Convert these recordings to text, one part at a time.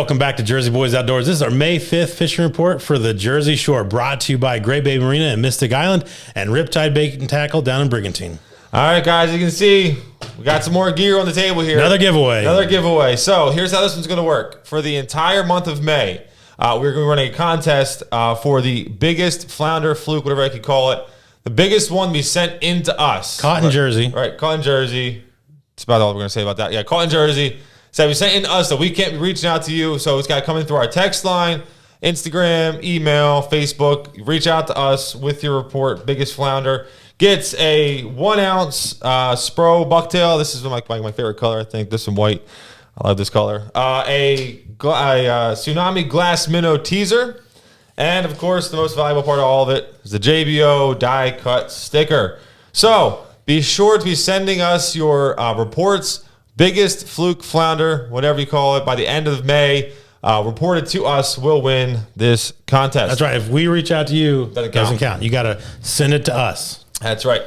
welcome back to Jersey Boys Outdoors. This is our May 5th fishing report for the Jersey Shore, brought to you by Great Bay Marina in Mystic Island and Riptide Bait and Tackle down in Brigantine. All right, guys, you can see we got some more gear on the table here. Another giveaway. So here's how this one's going to work. For the entire month of May, we're going to be running a contest for the biggest flounder, fluke, whatever I could call it. The biggest one to be sent into us. Caught in Jersey. Right, caught in Jersey. That's about all we're going to say about that. Yeah, caught in Jersey. So we sent in to us, so we can't be reaching out to you. So it's got to come in through our text line, Instagram, email, Facebook. Reach out to us with your report. Biggest flounder gets a 1 ounce Spro bucktail. This is my favorite color, I think. This one white. I love this color. A Tsunami Glass Minnow teaser. And, of course, the most valuable part of all of it is the JBO die cut sticker. So be sure to be sending us your reports. Biggest fluke, flounder, whatever you call it, by the end of May, reported to us, will win this contest. That's right. If we reach out to you, it doesn't count. You got to send it to us. That's right.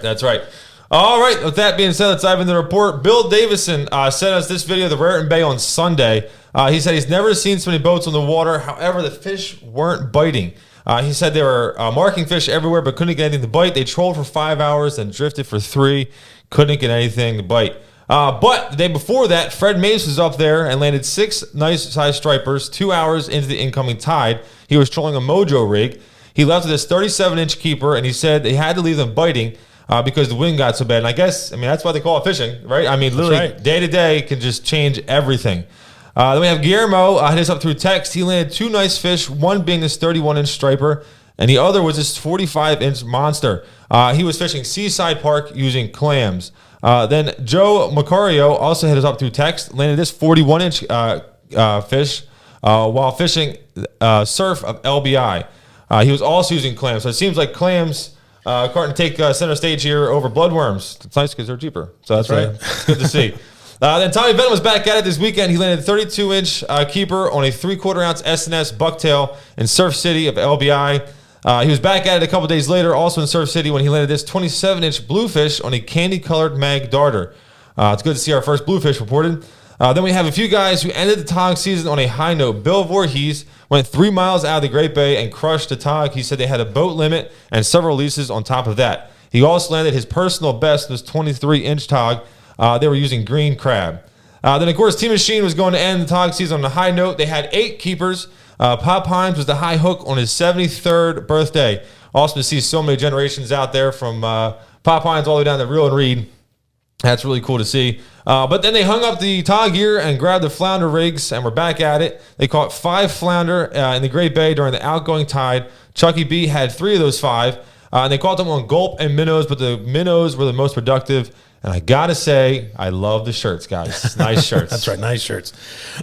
All right. With that being said, let's dive into the report. Bill Davison sent us this video of the Raritan Bay on Sunday. He said he's never seen so many boats on the water. However, the fish weren't biting. He said they were marking fish everywhere, but couldn't get anything to bite. They trolled for 5 hours and drifted for 3. Couldn't get anything to bite. But the day before that, Fred Mace was up there and landed 6 nice-sized stripers 2 hours into the incoming tide. He was trolling a Mojo rig. He left with this 37-inch keeper, and he said they had to leave them biting because the wind got so bad. And I guess, that's why they call it fishing, right? Literally, day to day can just change everything. Then we have Guillermo hit us up through text. He landed 2 nice fish, one being this 31-inch striper, and the other was this 45-inch monster. He was fishing Seaside Park using clams. Then Joe Macario also hit us up through text, landed this 41-inch fish while fishing surf of LBI. He was also using clams. So it seems like clams starting to take center stage here over bloodworms. It's nice because they're cheaper. So that's right. It's good to see. Then Tommy Benton was back at it this weekend. He landed a 32-inch keeper on a 3/4 ounce S&S bucktail in Surf City of LBI. He was back at it a couple days later, also in Surf City, when he landed this 27-inch bluefish on a candy-colored mag darter. It's good to see our first bluefish reported. Then we have a few guys who ended the tog season on a high note. Bill Voorhees went 3 miles out of the Great Bay and crushed the tog. He said they had a boat limit and several leases on top of that. He also landed his personal best, this 23-inch tog. They were using green crab. Then, of course, Team Machine was going to end the tog season on a high note. They had 8 keepers. Pop Hines was the high hook on his 73rd birthday. Awesome to see so many generations out there from Pop Hines all the way down to Reel and Reed. That's really cool to see. But then they hung up the tog gear and grabbed the flounder rigs, and we're back at it. They caught 5 flounder in the Great Bay during the outgoing tide. Chucky B had 3 of those 5. And they caught them on gulp and minnows, but the minnows were the most productive. And I got to say, I love the shirts, guys. Nice shirts. That's right, nice shirts.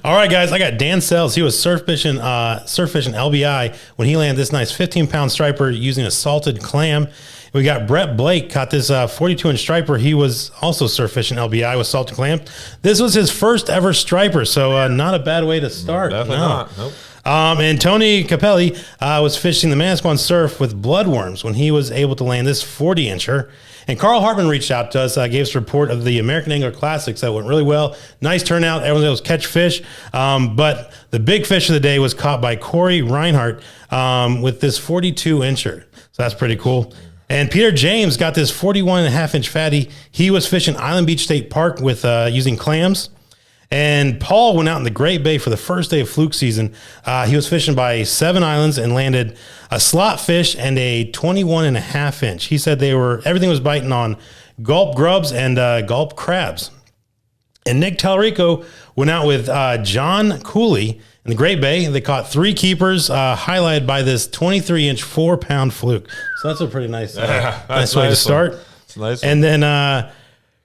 All right, guys, I got Dan Sells. He was surf fishing LBI when he landed this nice 15-pound striper using a salted clam. We got Brett Blake, caught this 42-inch striper. He was also surf fishing LBI with salted clam. This was his first ever striper, so not a bad way to start. Definitely not. Nope. And Tony Capelli was fishing the Manasquan surf with bloodworms when he was able to land this 40-incher. And Carl Hartman reached out to us, gave us a report of the American Angler Classics that went really well. Nice turnout. Everyone else catch fish. But the big fish of the day was caught by Corey Reinhardt with this 42-incher. So that's pretty cool. And Peter James got this 41.5-inch fatty. He was fishing Island Beach State Park with using clams. And Paul went out in the Great Bay for the first day of fluke season. He was fishing by 7 islands and landed a slot fish and a 21.5-inch. He said everything was biting on gulp grubs and gulp crabs. And Nick Talarico went out with John Cooley in the Great Bay. They caught 3 keepers, highlighted by this 23-inch 4-pound fluke. So that's a pretty nice, nice way to start. It's a nice and then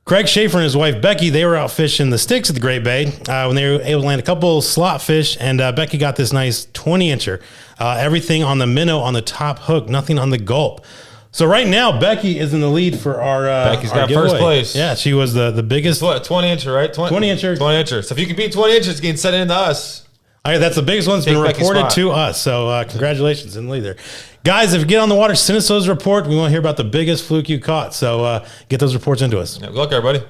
Craig Schaefer and his wife Becky, they were out fishing the sticks at the Great Bay when they were able to land a couple slot fish, and Becky got this nice 20-incher. Everything on the minnow on the top hook, nothing on the gulp. So right now, Becky is in the lead for our Becky's our got giveaway. First place. Yeah, she was the biggest. What, 20-incher, right? 20-incher. 20-incher. So if you can beat 20 inches, you can send it into us. All right, that's the biggest one that's been reported to us. So congratulations in the lead there. Guys, if you get on the water, send us those reports. We want to hear about the biggest fluke you caught. So get those reports into us. Yeah, good luck, everybody.